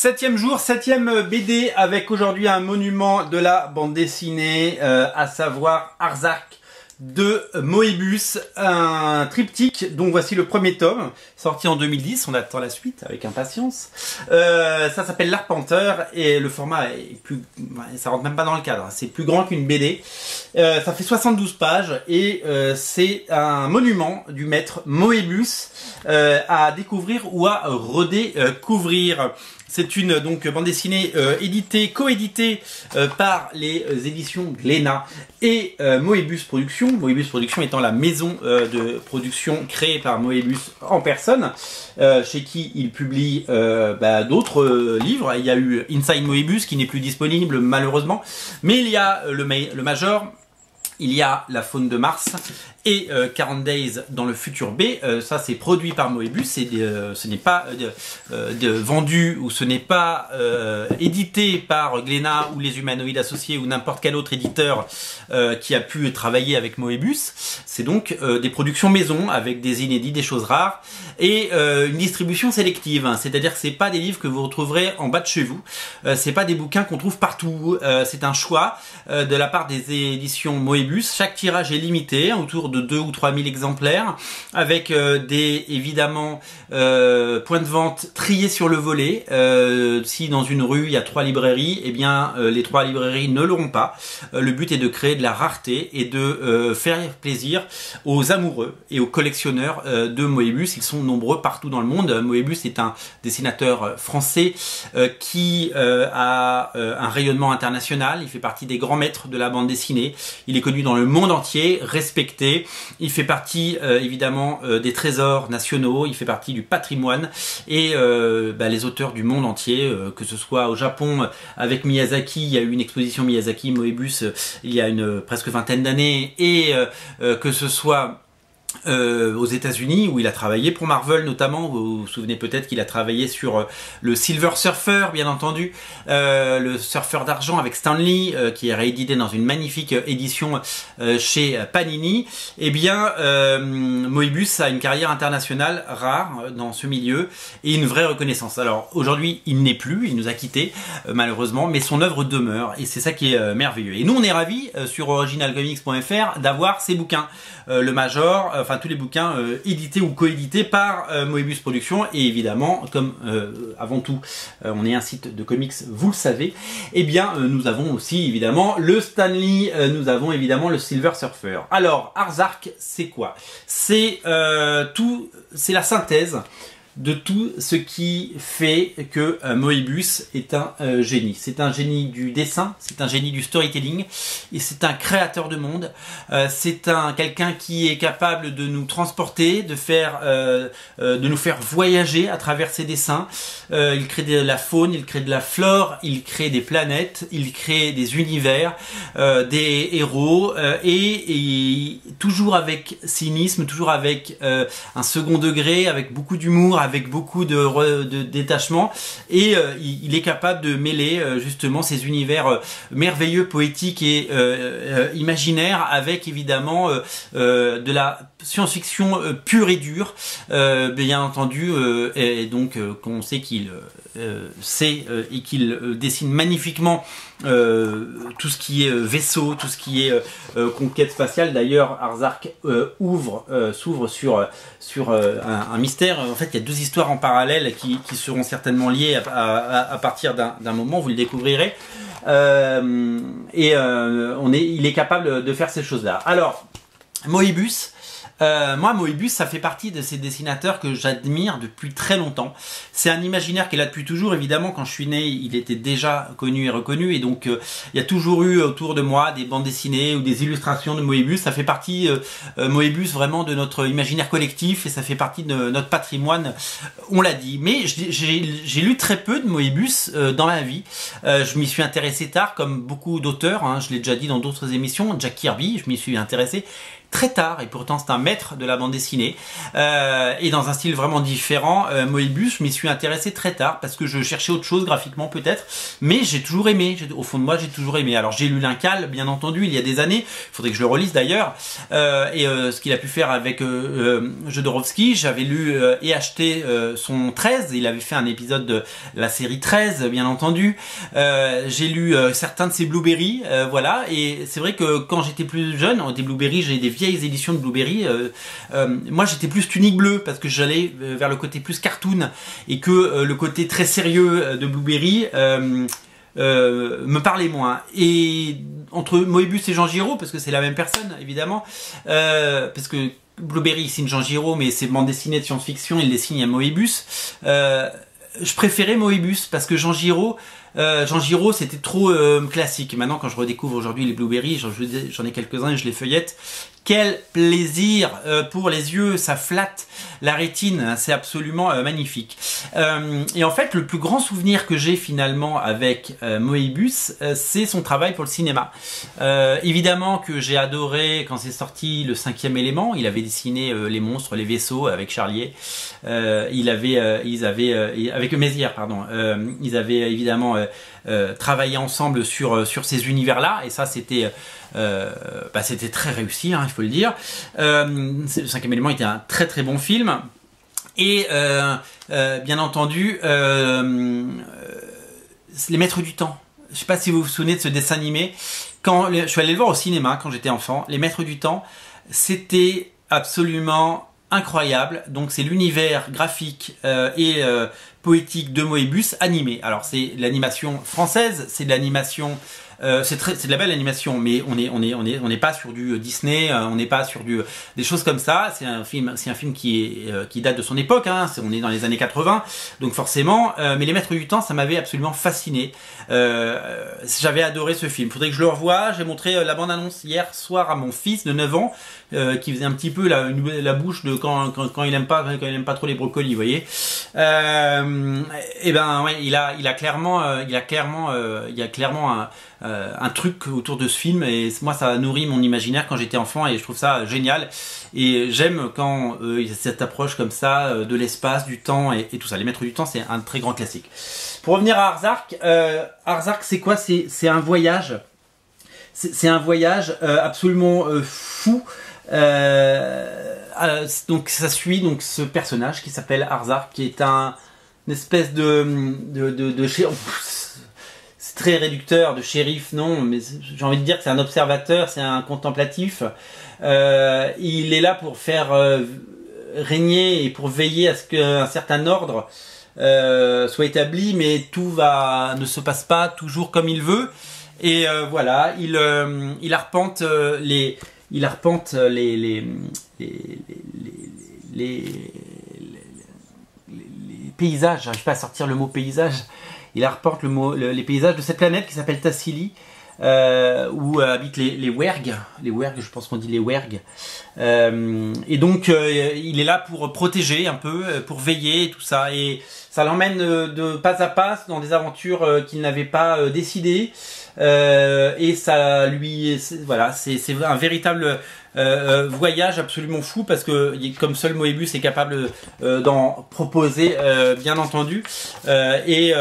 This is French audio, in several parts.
Septième jour, septième BD avec aujourd'hui un monument de la bande dessinée, à savoir Arzark de Moebius, un triptyque dont voici le premier tome, sorti en 2010, on attend la suite avec impatience. Ça s'appelle L'Arpenteur et le format est plus, ça rentre même pas dans le cadre, c'est plus grand qu'une BD. Ça fait 72 pages et c'est un monument du maître Moebius à découvrir ou à redécouvrir. C'est une donc bande dessinée coéditée par les éditions Glénat et Moebius Productions. Moebius Productions étant la maison de production créée par Moebius en personne, chez qui il publie d'autres livres. Il y a eu Inside Moebius qui n'est plus disponible malheureusement, mais il y a le Major. Il y a La Faune de Mars et 40 Days dans le futur B. Ça, c'est produit par Moebius. Ce n'est pas vendu ou ce n'est pas édité par Glénat ou les Humanoïdes Associés ou n'importe quel autre éditeur qui a pu travailler avec Moebius. C'est donc des productions maison avec des inédits, des choses rares et une distribution sélective. Hein. C'est-à-dire que c'est pas des livres que vous retrouverez en bas de chez vous. C'est pas des bouquins qu'on trouve partout. C'est un choix de la part des éditions Moebius. Chaque tirage est limité, autour de 2 ou 3 000 exemplaires, avec évidemment points de vente triés sur le volet. Si dans une rue il y a 3 librairies, eh bien les 3 librairies ne l'auront pas. Le but est de créer de la rareté et de faire plaisir aux amoureux et aux collectionneurs de Moebius. Ils sont nombreux partout dans le monde. Moebius est un dessinateur français qui a un rayonnement international. Il fait partie des grands maîtres de la bande dessinée. Il est connu dans le monde entier, respecté. Il fait partie évidemment des trésors nationaux, il fait partie du patrimoine et les auteurs du monde entier, que ce soit au Japon avec Miyazaki, il y a eu une exposition Miyazaki Moebius il y a presque vingtaine d'années, et que ce soit aux États-Unis où il a travaillé pour Marvel notamment. Vous vous souvenez peut-être qu'il a travaillé sur le Silver Surfer, bien entendu, le surfeur d'argent avec Stan Lee, qui est réédité dans une magnifique édition chez Panini. Eh bien, Moebius a une carrière internationale rare dans ce milieu et une vraie reconnaissance. Alors aujourd'hui, il n'est plus, il nous a quittés malheureusement, mais son œuvre demeure et c'est ça qui est merveilleux. Et nous, on est ravis sur originalcomics.fr d'avoir ces bouquins, le Major, enfin tous les bouquins édités ou coédités par Moebius Productions, et évidemment, comme avant tout on est un site de comics, vous le savez, eh bien nous avons aussi évidemment le Stan Lee, nous avons évidemment le Silver Surfer. Alors Arzark, c'est quoi? C'est c'est la synthèse de tout ce qui fait que Moebius est un génie. C'est un génie du dessin, c'est un génie du storytelling, et c'est un créateur de monde. C'est quelqu'un qui est capable de nous transporter, de nous faire voyager à travers ses dessins. Il crée de la faune, il crée de la flore, il crée des planètes, il crée des univers, des héros, et toujours avec cynisme, toujours avec un second degré, avec beaucoup d'humour, avec beaucoup de détachement, et il est capable de mêler justement ces univers merveilleux, poétiques et imaginaires avec évidemment de la science-fiction pure et dure, bien entendu, et donc qu'on sait qu'il sait et qu'il dessine magnifiquement tout ce qui est vaisseau, tout ce qui est conquête spatiale. D'ailleurs, Arzark s'ouvre sur un mystère. En fait, il y a 2 histoires en parallèle qui seront certainement liées à partir d'un moment, vous le découvrirez. Il est capable de faire ces choses-là. Alors, Moebius. Moi, Moebius, ça fait partie de ces dessinateurs que j'admire depuis très longtemps. C'est un imaginaire qui est là depuis toujours. Évidemment, quand je suis né, il était déjà connu et reconnu. Et donc, il y a toujours eu autour de moi des bandes dessinées ou des illustrations de Moebius. Ça fait partie, Moebius, vraiment de notre imaginaire collectif. Et ça fait partie de notre patrimoine, on l'a dit. Mais j'ai lu très peu de Moebius dans ma vie. Je m'y suis intéressé tard, comme beaucoup d'auteurs. Hein, je l'ai déjà dit dans d'autres émissions. Jack Kirby, je m'y suis intéressé très tard, et pourtant c'est un maître de la bande dessinée, et dans un style vraiment différent. Moebius, je m'y suis intéressé très tard parce que je cherchais autre chose graphiquement peut-être, mais j'ai toujours aimé, au fond de moi j'ai toujours aimé. Alors j'ai lu l'Incal bien entendu il y a des années, il faudrait que je le relise d'ailleurs, ce qu'il a pu faire avec Jodorowsky, j'avais lu et acheté son 13, il avait fait un épisode de la série 13 bien entendu, j'ai lu certains de ses Blueberry, voilà, et c'est vrai que quand j'étais plus jeune, des Blueberry, j'ai des vieilles éditions de Blueberry, moi j'étais plus Tunique Bleue parce que j'allais vers le côté plus cartoon et que le côté très sérieux de Blueberry me parlait moins. Et entre Moebius et Jean Giraud, parce que c'est la même personne évidemment, parce que Blueberry il signe Jean Giraud, mais ses bandes dessinées de science-fiction il les signe à Moebius, je préférais Moebius parce que Jean Giraud c'était trop classique. Maintenant quand je redécouvre aujourd'hui les Blueberry, j'en ai quelques-uns et je les feuillette. Quel plaisir pour les yeux, ça flatte la rétine, c'est absolument magnifique. Et en fait, le plus grand souvenir que j'ai finalement avec Moebius, c'est son travail pour le cinéma. Évidemment que j'ai adoré quand c'est sorti le 5e élément, il avait dessiné les monstres, les vaisseaux avec Charlier, avec Mézières, pardon, ils avaient évidemment travaillé ensemble sur ces univers-là, et ça c'était c'était très réussi, hein, il faut le dire. Le 5e élément était un très très bon film. Et bien entendu, Les Maîtres du Temps. Je ne sais pas si vous vous souvenez de ce dessin animé. Quand je suis allé le voir au cinéma quand j'étais enfant, Les Maîtres du Temps, c'était absolument incroyable. Donc c'est l'univers graphique et poétique de Moebius animé. Alors c'est l'animation française, c'est de l'animation... c'est de la belle animation, mais on n'est pas sur du Disney, on n'est pas sur des choses comme ça. C'est un film qui date de son époque, hein, on est dans les années 80, donc forcément. Mais Les Maîtres du Temps, ça m'avait absolument fasciné. J'avais adoré ce film. Faudrait que je le revoie. J'ai montré la bande-annonce hier soir à mon fils de 9 ans, qui faisait un petit peu la bouche de quand il aime pas trop les brocolis, vous voyez. Et ben ouais, il y a clairement un truc autour de ce film, et moi ça a nourri mon imaginaire quand j'étais enfant, et je trouve ça génial, et j'aime quand il y a cette approche comme ça de l'espace, du temps et tout ça. Les Maîtres du Temps, c'est un très grand classique. Pour revenir à Arzark, Arzark c'est quoi? C'est un voyage, c'est un voyage absolument fou. Donc ça suit donc ce personnage qui s'appelle Arzark, qui est une espèce c'est très réducteur, de shérif, non, mais j'ai envie de dire que c'est un observateur, c'est un contemplatif. Il est là pour faire régner et pour veiller à ce qu'un certain ordre soit établi, mais tout ne se passe pas toujours comme il veut. Et voilà, il arpente les paysages. J'arrive pas à sortir le mot paysage. Il arpente les paysages de cette planète qui s'appelle Tassili, où habitent les Werg. Les Werg, je pense qu'on dit les Werg. Et donc, il est là pour protéger un peu, pour veiller et tout ça. Et ça l'emmène de pas à pas dans des aventures qu'il n'avait pas décidées. Et ça lui... Voilà, c'est un véritable... voyage absolument fou, parce que comme seul Moebius est capable d'en proposer, bien entendu, et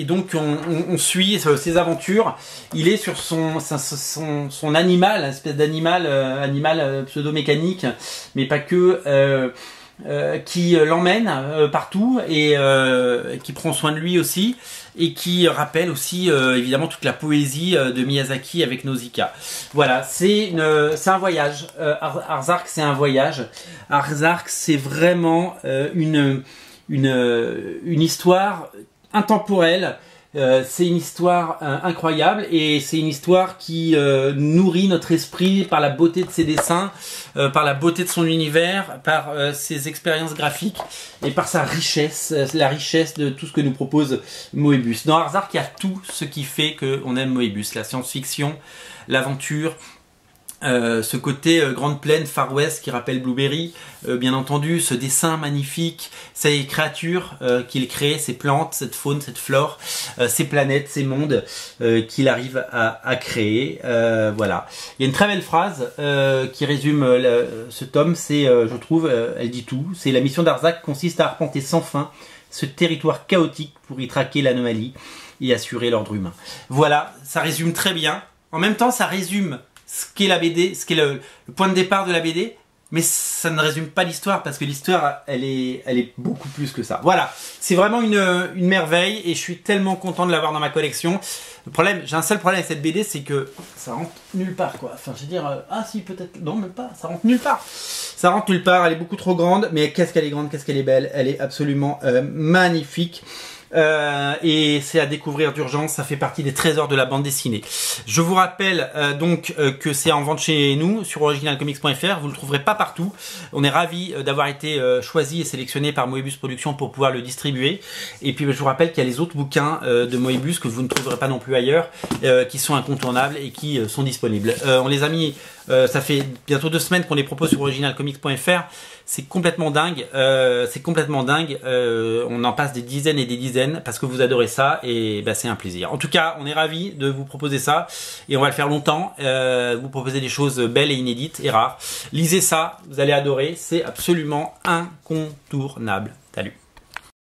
donc on suit ses aventures. Il est sur son animal, une espèce d'animal pseudo-mécanique, mais pas que, qui l'emmène partout, et qui prend soin de lui aussi, et qui rappelle aussi évidemment toute la poésie de Miyazaki avec Nausicaa. Voilà, c'est un voyage. Arzark, c'est un voyage. Arzark, c'est vraiment une histoire intemporelle. C'est une histoire incroyable, et c'est une histoire qui nourrit notre esprit par la beauté de ses dessins, par la beauté de son univers, par ses expériences graphiques et par sa richesse, la richesse de tout ce que nous propose Moebius. Dans Arzark, il y a tout ce qui fait qu'on aime Moebius: la science-fiction, l'aventure, Ce côté grande plaine, Far West qui rappelle Blueberry, bien entendu, ce dessin magnifique, ces créatures qu'il crée, ces plantes, cette faune, cette flore, ces planètes, ces mondes qu'il arrive à créer. Voilà. Il y a une très belle phrase qui résume ce tome, c'est, je trouve, elle dit tout, c'est la mission d'Arzac consiste à arpenter sans fin ce territoire chaotique pour y traquer l'anomalie et assurer l'ordre humain. Voilà, ça résume très bien. En même temps, ça résume ce qu'est la BD, ce qu'est le point de départ de la BD, mais ça ne résume pas l'histoire parce que l'histoire, elle est beaucoup plus que ça. Voilà, c'est vraiment une merveille et je suis tellement content de l'avoir dans ma collection. Le problème, j'ai un seul problème avec cette BD, c'est que ça rentre nulle part, quoi. Enfin, je veux dire, ah si, peut-être, non, même pas, ça rentre nulle part. Ça rentre nulle part, elle est beaucoup trop grande, mais qu'est-ce qu'elle est grande, qu'est-ce qu'elle est belle, elle est absolument magnifique. Et c'est à découvrir d'urgence, ça fait partie des trésors de la bande dessinée. Je vous rappelle donc que c'est en vente chez nous sur originalcomics.fr, vous le trouverez pas partout. On est ravis d'avoir été choisi et sélectionné par Moebius Productions pour pouvoir le distribuer. Et puis je vous rappelle qu'il y a les autres bouquins de Moebius que vous ne trouverez pas non plus ailleurs, qui sont incontournables et qui sont disponibles. On les a mis, ça fait bientôt 2 semaines qu'on les propose sur originalcomics.fr. C'est complètement dingue, on en passe des dizaines et des dizaines parce que vous adorez ça et bah, c'est un plaisir. En tout cas, on est ravis de vous proposer ça et on va le faire longtemps, vous proposer des choses belles et inédites et rares. Lisez ça, vous allez adorer, c'est absolument incontournable. Salut.